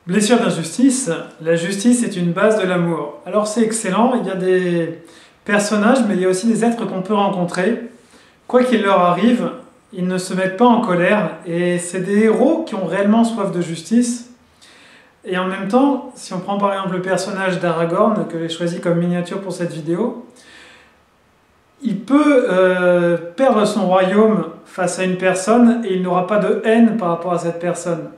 Blessure d'injustice, la justice est une base de l'amour. Alors c'est excellent, il y a des personnages, mais il y a aussi des êtres qu'on peut rencontrer. Quoi qu'il leur arrive, ils ne se mettent pas en colère, et c'est des héros qui ont réellement soif de justice. Et en même temps, si on prend par exemple le personnage d'Aragorn, que j'ai choisi comme miniature pour cette vidéo, il peut perdre son royaume face à une personne, et il n'aura pas de haine par rapport à cette personne.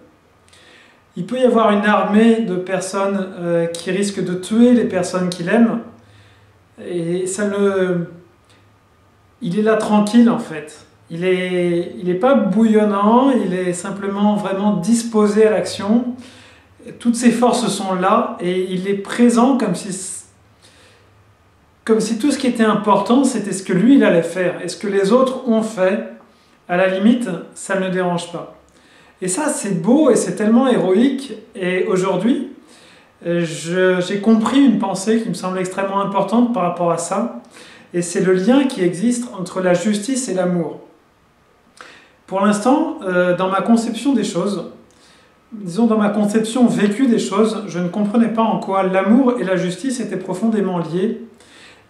Il peut y avoir une armée de personnes qui risquent de tuer les personnes qu'il aime, et il est là tranquille en fait. Il est pas bouillonnant, il est simplement vraiment disposé à l'action. Toutes ses forces sont là et il est présent comme si tout ce qui était important c'était ce que lui il allait faire. Et ce que les autres ont fait, à la limite, ça ne le dérange pas. Et ça, c'est beau et c'est tellement héroïque. Et aujourd'hui, j'ai compris une pensée qui me semble extrêmement importante par rapport à ça. Et c'est le lien qui existe entre la justice et l'amour. Pour l'instant, dans ma conception des choses, disons dans ma conception vécue des choses, je ne comprenais pas en quoi l'amour et la justice étaient profondément liés.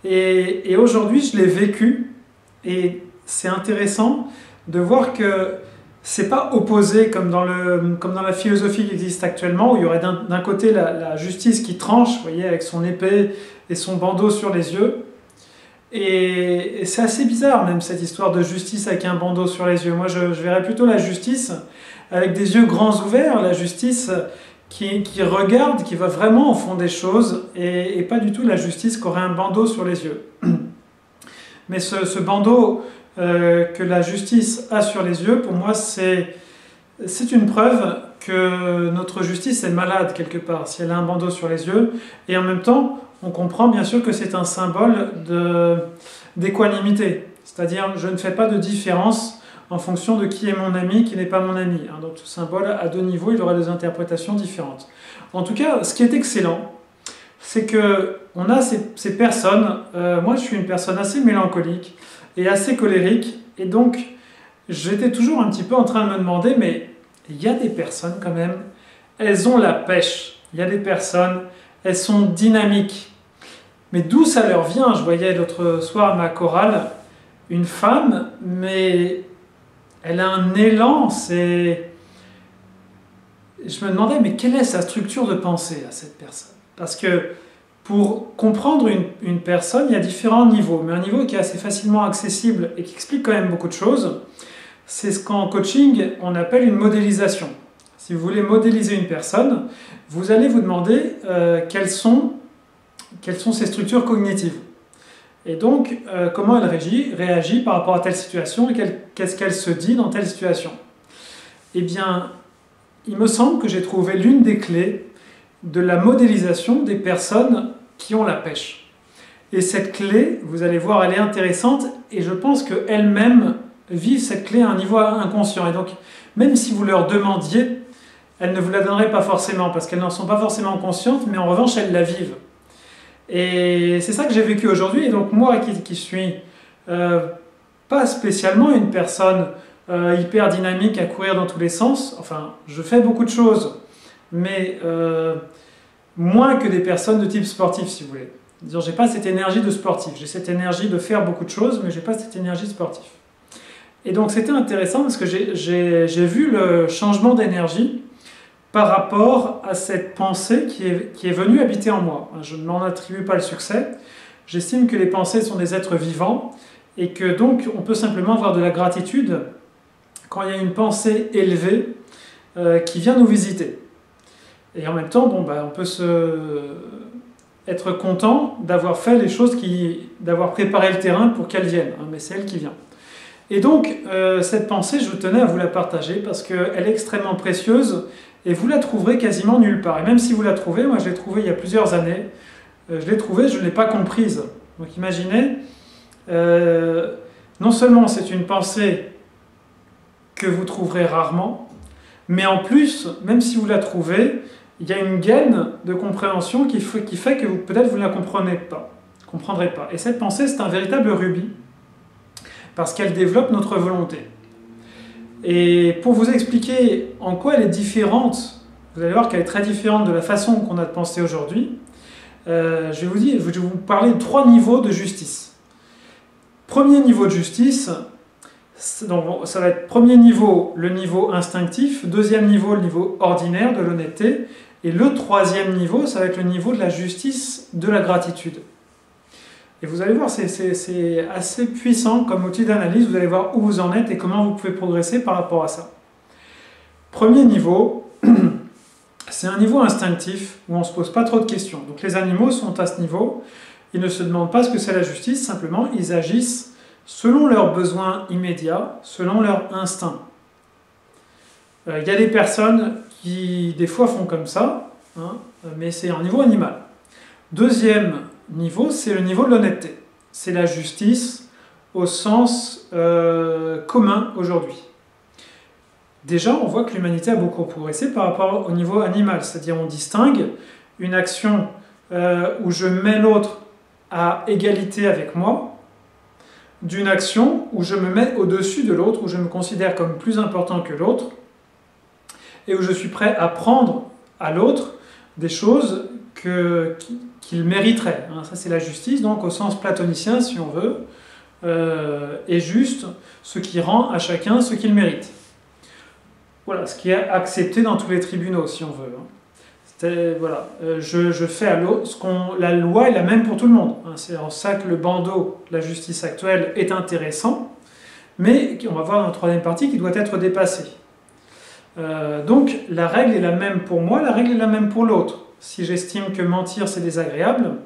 Et aujourd'hui, je l'ai vécu. Et c'est intéressant de voir que c'est pas opposé comme dans la philosophie qui existe actuellement, où il y aurait d'un côté la justice qui tranche, vous voyez, avec son épée et son bandeau sur les yeux. Et c'est assez bizarre même cette histoire de justice avec un bandeau sur les yeux. Moi je verrais plutôt la justice avec des yeux grands ouverts, la justice qui regarde, qui va vraiment au fond des choses, et pas du tout la justice qui aurait un bandeau sur les yeux. Mais ce bandeau que la justice a sur les yeux, pour moi, c'est une preuve que notre justice est malade quelque part, si elle a un bandeau sur les yeux. Et en même temps, on comprend bien sûr que c'est un symbole d'équanimité. C'est-à-dire, je ne fais pas de différence en fonction de qui est mon ami, qui n'est pas mon ami. Donc ce symbole, à deux niveaux, il aura des interprétations différentes. En tout cas, ce qui est excellent, c'est qu'on a ces personnes. Moi, je suis une personne assez mélancolique et assez colérique, et donc j'étais toujours un petit peu en train de me demander, mais il y a des personnes quand même, elles ont la pêche, il y a des personnes, elles sont dynamiques, mais d'où ça leur vient? Je voyais l'autre soir à ma chorale une femme, mais elle a un élan, je me demandais, mais quelle est sa structure de pensée à cette personne? Parce que pour comprendre une personne, il y a différents niveaux, mais un niveau qui est assez facilement accessible et qui explique quand même beaucoup de choses, c'est ce qu'en coaching on appelle une modélisation. Si vous voulez modéliser une personne, vous allez vous demander quelles sont ses structures cognitives. Et donc, comment elle réagit par rapport à telle situation, et qu'est-ce qu'elle se dit dans telle situation. Eh bien, il me semble que j'ai trouvé l'une des clés de la modélisation des personnes qui ont la pêche. Et cette clé, vous allez voir, elle est intéressante, et je pense qu'elles-mêmes vivent cette clé à un niveau inconscient. Et donc, même si vous leur demandiez, elles ne vous la donneraient pas forcément, parce qu'elles n'en sont pas forcément conscientes, mais en revanche, elles la vivent. Et c'est ça que j'ai vécu aujourd'hui. Et donc moi qui suis pas spécialement une personne hyper dynamique à courir dans tous les sens, enfin je fais beaucoup de choses, mais moins que des personnes de type sportif, si vous voulez. J'ai pas cette énergie de sportif, j'ai cette énergie de faire beaucoup de choses, mais j'ai pas cette énergie de sportif. Et donc c'était intéressant parce que j'ai vu le changement d'énergie par rapport à cette pensée qui est venue habiter en moi. Je ne m'en attribue pas le succès. J'estime que les pensées sont des êtres vivants et que donc on peut simplement avoir de la gratitude quand il y a une pensée élevée qui vient nous visiter. Et en même temps, on peut être content d'avoir fait les choses, d'avoir préparé le terrain pour qu'elle vienne, mais c'est elle qui vient. Et donc, cette pensée, je tenais à vous la partager parce qu'elle est extrêmement précieuse. Et vous la trouverez quasiment nulle part. Et même si vous la trouvez, moi je l'ai trouvée il y a plusieurs années, je l'ai trouvée, je ne l'ai pas comprise. Donc imaginez, non seulement c'est une pensée que vous trouverez rarement, mais en plus, même si vous la trouvez, il y a une gaine de compréhension qui fait que peut-être vous ne la comprendrez pas. Et cette pensée, c'est un véritable rubis, parce qu'elle développe notre volonté. Et pour vous expliquer en quoi elle est différente vous allez voir qu'elle est très différente de la façon qu'on a de penser aujourd'hui. Je vais vous parler de 3 niveaux de justice. Premier niveau de justice, donc ça va être premier niveau, le niveau instinctif, deuxième niveau, le niveau ordinaire de l'honnêteté, et le troisième niveau, ça va être le niveau de la justice de la gratitude. Et vous allez voir, c'est assez puissant comme outil d'analyse, vous allez voir où vous en êtes et comment vous pouvez progresser par rapport à ça. Premier niveau, c'est un niveau instinctif où on ne se pose pas trop de questions. Donc les animaux sont à ce niveau, ils ne se demandent pas ce que c'est la justice, simplement ils agissent selon leurs besoins immédiats, selon leur instinct. Il y a des personnes qui, des fois, font comme ça, hein, mais c'est un niveau animal. Deuxième niveau, c'est le niveau de l'honnêteté. C'est la justice au sens commun aujourd'hui. Déjà, on voit que l'humanité a beaucoup progressé par rapport au niveau animal, c'est-à-dire on distingue une action où je mets l'autre à égalité avec moi, d'une action où je me mets au-dessus de l'autre, où je me considère comme plus important que l'autre, et où je suis prêt à prendre à l'autre des choses qu'il mériterait. Ça, c'est la justice, donc au sens platonicien, si on veut, et juste ce qui rend à chacun ce qu'il mérite. Voilà, ce qui est accepté dans tous les tribunaux, si on veut. Voilà, je fais à l'autre la loi est la même pour tout le monde. C'est en ça que le bandeau de la justice actuelle est intéressant, mais on va voir dans la troisième partie qu'il doit être dépassé. Donc la règle est la même pour moi, la règle est la même pour l'autre. Si j'estime que mentir c'est désagréable,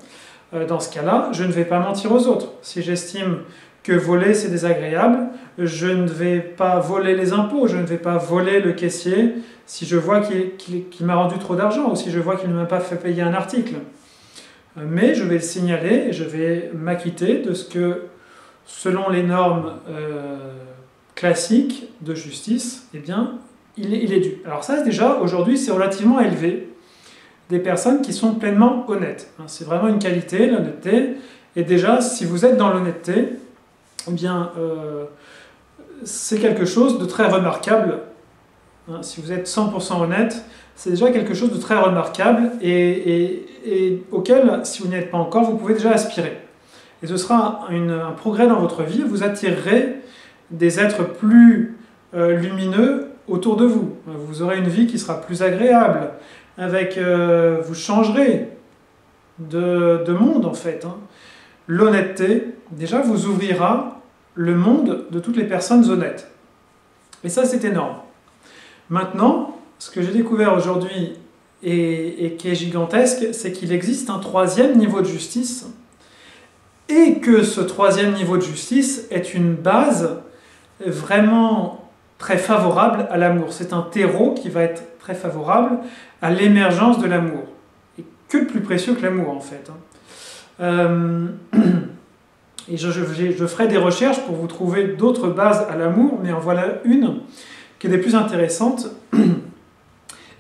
dans ce cas-là, je ne vais pas mentir aux autres. Si j'estime que voler c'est désagréable, je ne vais pas voler les impôts, je ne vais pas voler le caissier si je vois qu'il m'a rendu trop d'argent ou si je vois qu'il ne m'a pas fait payer un article. Mais je vais le signaler et je vais m'acquitter de ce que, selon les normes classiques de justice, eh bien, il est dû. Alors ça, déjà, aujourd'hui, c'est relativement élevé. Des personnes qui sont pleinement honnêtes. C'est vraiment une qualité, l'honnêteté. Et déjà, si vous êtes dans l'honnêteté, eh bien, c'est quelque chose de très remarquable. Si vous êtes 100% honnête, c'est déjà quelque chose de très remarquable et auquel, si vous n'y êtes pas encore, vous pouvez déjà aspirer. Et ce sera un progrès dans votre vie. Vous attirerez des êtres plus lumineux autour de vous. Vous aurez une vie qui sera plus agréable. Vous changerez de monde, en fait. L'honnêteté, déjà, vous ouvrira le monde de toutes les personnes honnêtes. Et ça, c'est énorme. Maintenant, ce que j'ai découvert aujourd'hui et qui est gigantesque, c'est qu'il existe un troisième niveau de justice et que ce troisième niveau de justice est une base vraiment très favorable à l'amour. C'est un terreau qui va être très favorable à l'émergence de l'amour. Et que de plus précieux que l'amour, en fait. Et je ferai des recherches pour vous trouver d'autres bases à l'amour, mais en voilà une qui est des plus intéressantes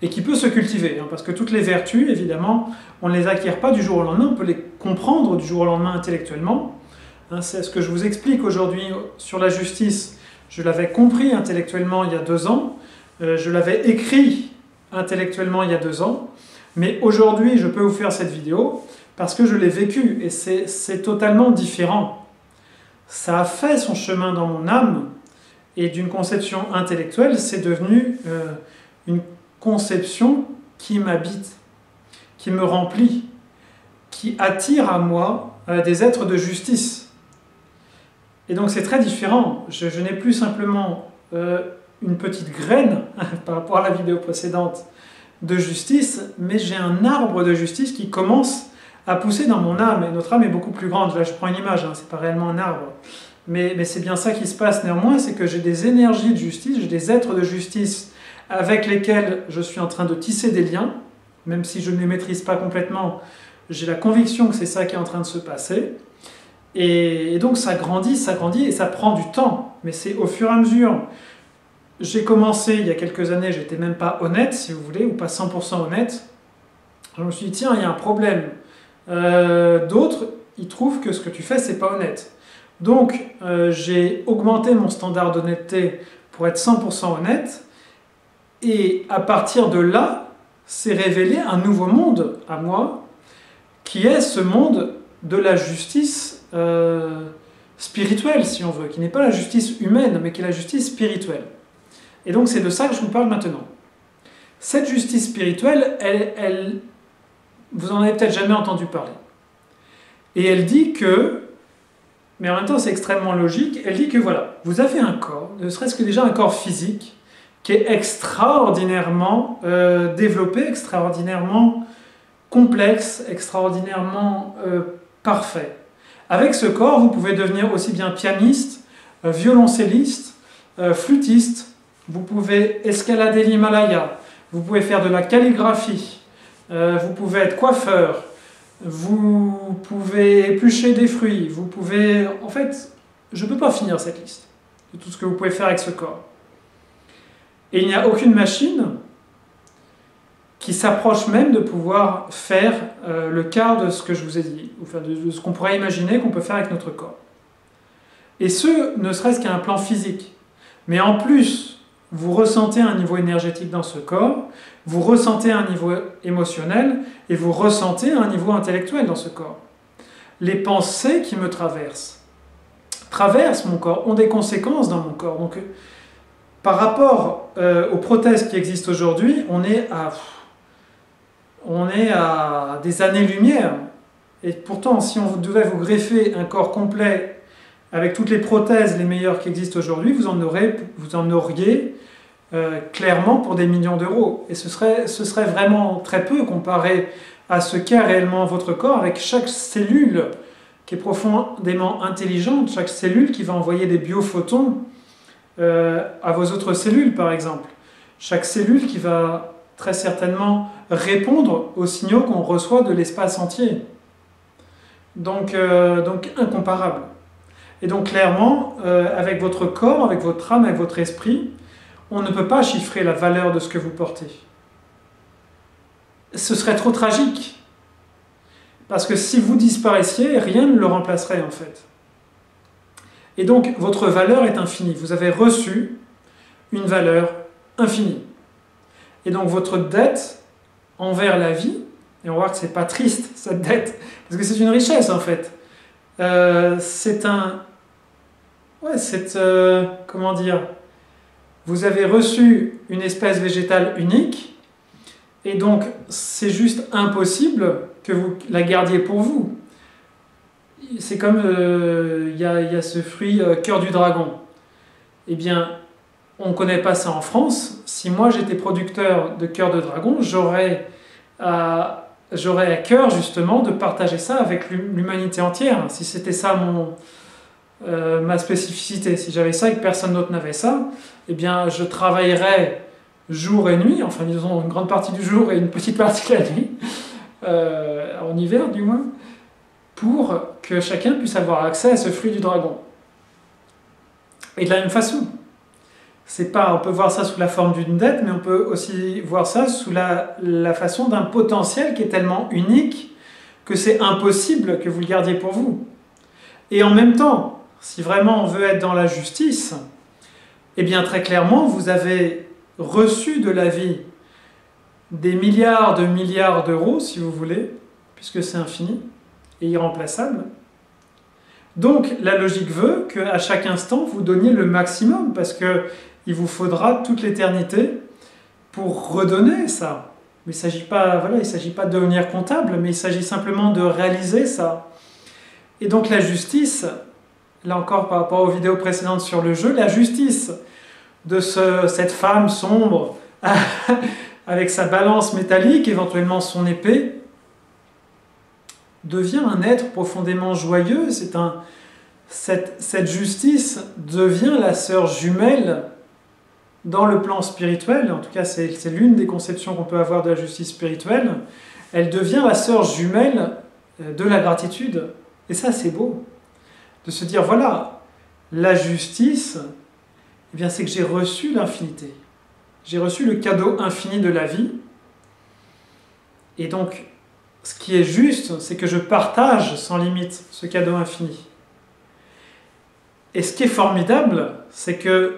et qui peut se cultiver. Parce que toutes les vertus, évidemment, on ne les acquiert pas du jour au lendemain, on peut les comprendre du jour au lendemain intellectuellement. C'est ce que je vous explique aujourd'hui sur la justice. Je l'avais compris intellectuellement il y a 2 ans, je l'avais écrit intellectuellement il y a 2 ans, mais aujourd'hui je peux vous faire cette vidéo parce que je l'ai vécu et c'est totalement différent. Ça a fait son chemin dans mon âme et d'une conception intellectuelle, c'est devenu une conception qui m'habite, qui me remplit, qui attire à moi des êtres de justice. Et donc c'est très différent. Je n'ai plus simplement une petite graine par rapport à la vidéo précédente de justice, mais j'ai un arbre de justice qui commence à pousser dans mon âme. Et notre âme est beaucoup plus grande. Là, je prends une image, c'est pas réellement un arbre. Mais c'est bien ça qui se passe néanmoins, c'est que j'ai des énergies de justice, j'ai des êtres de justice avec lesquels je suis en train de tisser des liens, même si je ne les maîtrise pas complètement, j'ai la conviction que c'est ça qui est en train de se passer. Et donc ça grandit et ça prend du temps. Mais c'est au fur et à mesure. J'ai commencé il y a quelques années, j'étais même pas honnête, si vous voulez, ou pas 100% honnête. Je me suis dit, tiens, il y a un problème. D'autres, ils trouvent que ce que tu fais, c'est pas honnête. Donc, j'ai augmenté mon standard d'honnêteté pour être 100% honnête. Et à partir de là, s'est révélé un nouveau monde à moi, qui est ce monde de la justice spirituelle, si on veut, qui n'est pas la justice humaine, mais qui est la justice spirituelle. Et donc c'est de ça que je vous parle maintenant. Cette justice spirituelle, vous en avez peut-être jamais entendu parler. Et elle dit que, mais en même temps c'est extrêmement logique, elle dit que voilà, vous avez un corps, ne serait-ce que déjà un corps physique, qui est extraordinairement développé, extraordinairement complexe, extraordinairement parfait. Avec ce corps, vous pouvez devenir aussi bien pianiste, violoncelliste, flûtiste, vous pouvez escalader l'Himalaya, vous pouvez faire de la calligraphie, vous pouvez être coiffeur, vous pouvez éplucher des fruits, vous pouvez... En fait, je ne peux pas finir cette liste de tout ce que vous pouvez faire avec ce corps. Et il n'y a aucune machine qui s'approche même de pouvoir faire le quart de ce que je vous ai dit, enfin de ce qu'on pourrait imaginer qu'on peut faire avec notre corps. Et ce, ne serait-ce qu'à un plan physique. Mais en plus, vous ressentez un niveau énergétique dans ce corps, vous ressentez un niveau émotionnel, et vous ressentez un niveau intellectuel dans ce corps. Les pensées qui me traversent mon corps, ont des conséquences dans mon corps. Donc, par rapport aux prothèses qui existent aujourd'hui, on est à des années-lumière. Et pourtant, si on devait vous greffer un corps complet avec toutes les prothèses les meilleures qui existent aujourd'hui, vous en auriez clairement pour des millions d'euros. Et ce serait vraiment très peu comparé à ce qu'est réellement votre corps, avec chaque cellule qui est profondément intelligente, chaque cellule qui va envoyer des biophotons à vos autres cellules, par exemple. Chaque cellule qui va très certainement répondre aux signaux qu'on reçoit de l'espace entier. Donc incomparable. Et donc clairement, avec votre corps, avec votre âme, avec votre esprit, on ne peut pas chiffrer la valeur de ce que vous portez. Ce serait trop tragique. Parce que si vous disparaissiez, rien ne le remplacerait en fait. Et donc votre valeur est infinie. Vous avez reçu une valeur infinie. Et donc votre dette envers la vie, et on voit que c'est pas triste cette dette, parce que c'est une richesse en fait. Comment dire, vous avez reçu une espèce végétale unique, et donc c'est juste impossible que vous la gardiez pour vous. C'est comme il y a ce fruit cœur du dragon. Eh bien, on ne connaît pas ça en France. Si moi j'étais producteur de cœur de dragon, j'aurais à cœur justement de partager ça avec l'humanité entière. Si c'était ça ma spécificité, si j'avais ça et que personne d'autre n'avait ça, eh bien je travaillerais jour et nuit, enfin disons une grande partie du jour et une petite partie de la nuit, en hiver du moins, pour que chacun puisse avoir accès à ce fruit du dragon. Et de la même façon, on peut voir ça sous la forme d'une dette, mais on peut aussi voir ça sous la façon d'un potentiel qui est tellement unique que c'est impossible que vous le gardiez pour vous. Et en même temps, si vraiment on veut être dans la justice, eh bien très clairement, vous avez reçu de la vie des milliards d'euros, si vous voulez, puisque c'est infini et irremplaçable. Donc la logique veut qu'à chaque instant, vous donniez le maximum, parce qu'il vous faudra toute l'éternité pour redonner ça. Mais il ne s'agit pas, il s'agit pas de devenir comptable, mais il s'agit simplement de réaliser ça. Et donc la justice, là encore par rapport aux vidéos précédentes sur le jeu, la justice de cette femme sombre avec sa balance métallique, éventuellement son épée, devient un être profondément joyeux. Cette justice devient la sœur jumelle dans le plan spirituel. En tout cas, c'est l'une des conceptions qu'on peut avoir de la justice spirituelle. Elle devient la sœur jumelle de la gratitude. Et ça, c'est beau. De se dire, voilà, la justice, eh bien, c'est que j'ai reçu l'infinité. J'ai reçu le cadeau infini de la vie. Et donc, ce qui est juste, c'est que je partage sans limite ce cadeau infini. Et ce qui est formidable, c'est que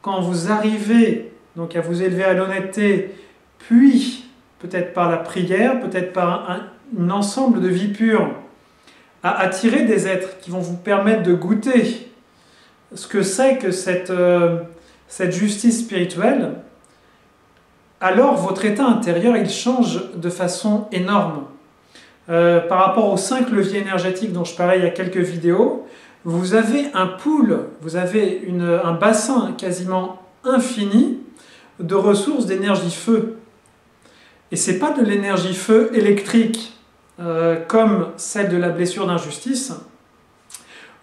quand vous arrivez donc à vous élever à l'honnêteté, puis peut-être par la prière, peut-être par un ensemble de vies pures, à attirer des êtres qui vont vous permettre de goûter ce que c'est que cette justice spirituelle, alors votre état intérieur, il change de façon énorme. Par rapport aux 5 leviers énergétiques dont je parlais il y a quelques vidéos, vous avez un pool, vous avez un bassin quasiment infini de ressources d'énergie feu. Et ce n'est pas de l'énergie feu électrique, comme celle de la blessure d'injustice,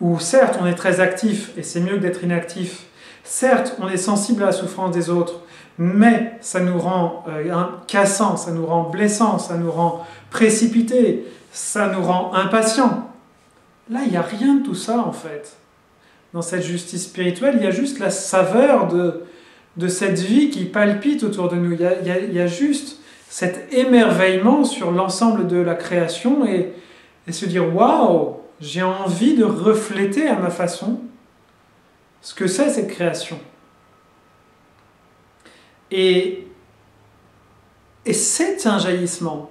où certes on est très actif, et c'est mieux que d'être inactif, certes on est sensible à la souffrance des autres, mais ça nous rend cassant, ça nous rend blessant, ça nous rend précipité, ça nous rend impatient. Là, il n'y a rien de tout ça en fait. Dans cette justice spirituelle, il y a juste la saveur de cette vie qui palpite autour de nous. Il y a juste cet émerveillement sur l'ensemble de la création et se dire « Waouh, j'ai envie de refléter à ma façon ce que c'est cette création. » Et c'est un jaillissement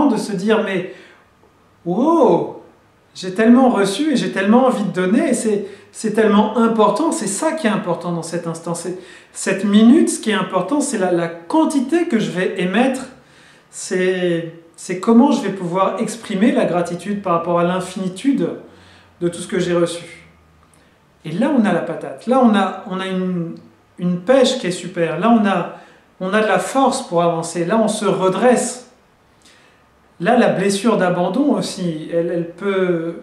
de se dire « Mais wow, j'ai tellement reçu et j'ai tellement envie de donner, et c'est tellement important, c'est ça qui est important dans cet instant. Cette minute, ce qui est important, c'est la quantité que je vais émettre, c'est comment je vais pouvoir exprimer la gratitude par rapport à l'infinitude de tout ce que j'ai reçu. » Et là, on a la patate, là, on a une pêche qui est super, là, on a de la force pour avancer, là, on se redresse. Là, la blessure d'abandon aussi, elle peut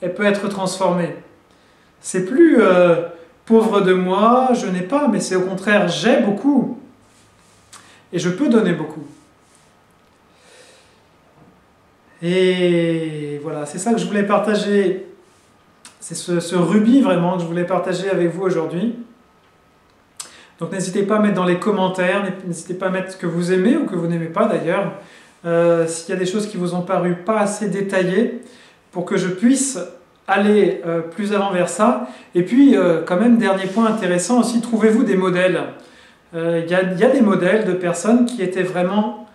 être transformée. C'est plus pauvre de moi, je n'ai pas, mais c'est au contraire, j'ai beaucoup. Et je peux donner beaucoup. Et voilà, c'est ça que je voulais partager. C'est ce rubis vraiment que je voulais partager avec vous aujourd'hui. Donc n'hésitez pas à mettre dans les commentaires, n'hésitez pas à mettre ce que vous aimez ou que vous n'aimez pas d'ailleurs. S'il y a des choses qui vous ont paru pas assez détaillées, pour que je puisse aller plus avant vers ça. Et puis, quand même, dernier point intéressant aussi, trouvez-vous des modèles. Il y a des modèles de personnes qui étaient vraiment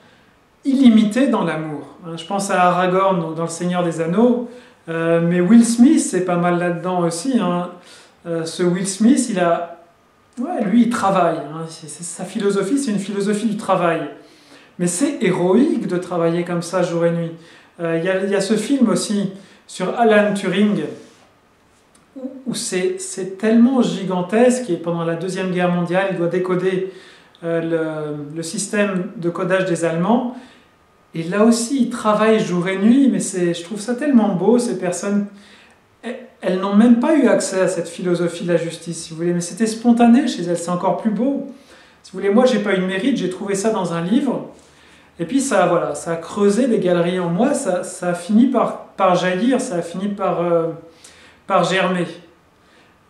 illimitées dans l'amour. Je pense à Aragorn dans Le Seigneur des Anneaux, mais Will Smith, c'est pas mal là-dedans aussi. Ce Will Smith, lui, il travaille. Sa philosophie, c'est une philosophie du travail. Mais c'est héroïque de travailler comme ça jour et nuit. Il y a ce film aussi sur Alan Turing où c'est tellement gigantesque et pendant la Deuxième Guerre mondiale, il doit décoder le système de codage des Allemands. Et là aussi, il travaille jour et nuit, mais je trouve ça tellement beau, ces personnes. Elles n'ont même pas eu accès à cette philosophie de la justice, si vous voulez, mais c'était spontané chez elles, c'est encore plus beau. Si vous voulez, moi, j'ai pas eu de mérite, j'ai trouvé ça dans un livre. Et puis ça a creusé des galeries en moi, ça a fini par jaillir, ça a fini par germer.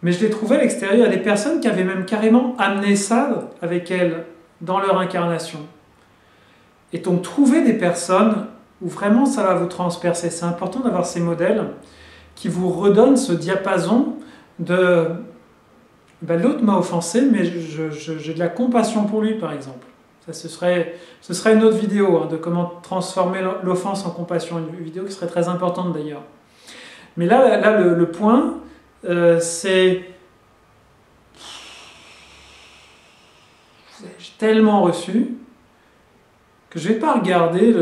Mais je l'ai trouvé à l'extérieur, il y a des personnes qui avaient même carrément amené ça avec elles dans leur incarnation. Et donc trouver des personnes où vraiment ça va vous transpercer. C'est important d'avoir ces modèles qui vous redonnent ce diapason de l'autre m'a offensé, mais j'ai de la compassion pour lui, par exemple. Ça, ce serait une autre vidéo de comment transformer l'offense en compassion, une vidéo qui serait très importante d'ailleurs. Mais là le point, c'est... J'ai tellement reçu que je ne vais pas regarder,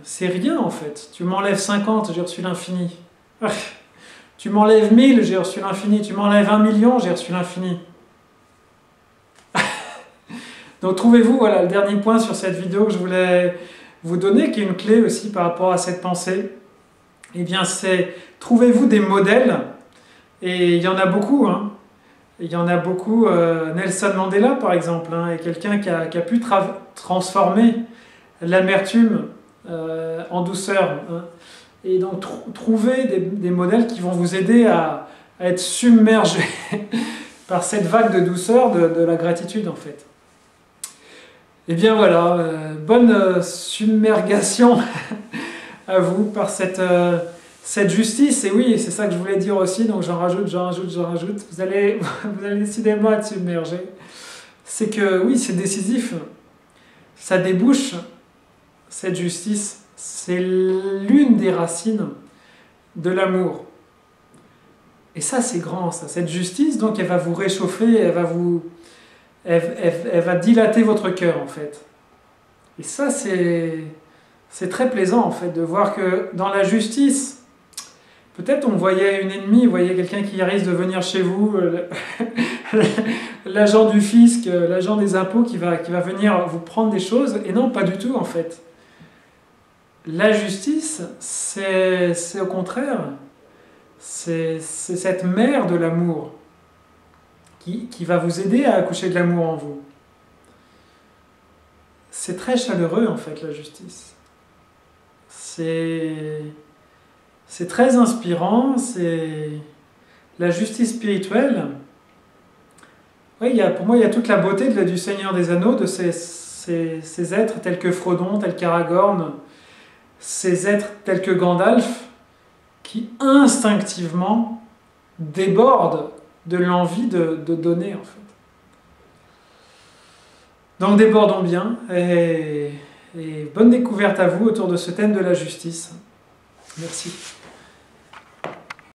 c'est rien en fait. Tu m'enlèves 50, j'ai reçu l'infini. Tu m'enlèves 1000, j'ai reçu l'infini. Tu m'enlèves 1 million, j'ai reçu l'infini. Donc trouvez-vous, voilà, le dernier point sur cette vidéo que je voulais vous donner, qui est une clé aussi par rapport à cette pensée. Eh bien, c'est trouvez-vous des modèles, et il y en a beaucoup. Il y en a beaucoup. Nelson Mandela, par exemple, est quelqu'un qui a pu transformer l'amertume en douceur. Et donc, trouvez des modèles qui vont vous aider à être submergés par cette vague de douceur de la gratitude, en fait. Et bien voilà, bonne submergation à vous par cette justice. Et oui, c'est ça que je voulais dire aussi, donc j'en rajoute. Vous allez décidément être submergé. C'est que oui, c'est décisif. ça débouche, cette justice, c'est l'une des racines de l'amour. Et ça, c'est grand, ça. Cette justice, donc, elle va vous réchauffer, elle va dilater votre cœur, en fait. Et ça, c'est très plaisant, en fait, de voir que dans la justice, peut-être on voyait une ennemie, vous voyez quelqu'un qui risque de venir chez vous, l'agent du fisc, l'agent des impôts qui va venir vous prendre des choses, et non, pas du tout, en fait. La justice, c'est au contraire, c'est cette mère de l'amour qui va vous aider à accoucher de l'amour en vous. C'est très chaleureux, en fait, la justice. C'est très inspirant, c'est la justice spirituelle. Oui, pour moi, il y a toute la beauté du Seigneur des Anneaux, de ces êtres tels que Frodon, tels qu'Aragorn, ces êtres tels que Gandalf, qui instinctivement débordent de l'envie de donner, en fait. Donc débordons bien, et bonne découverte à vous autour de ce thème de la justice. Merci.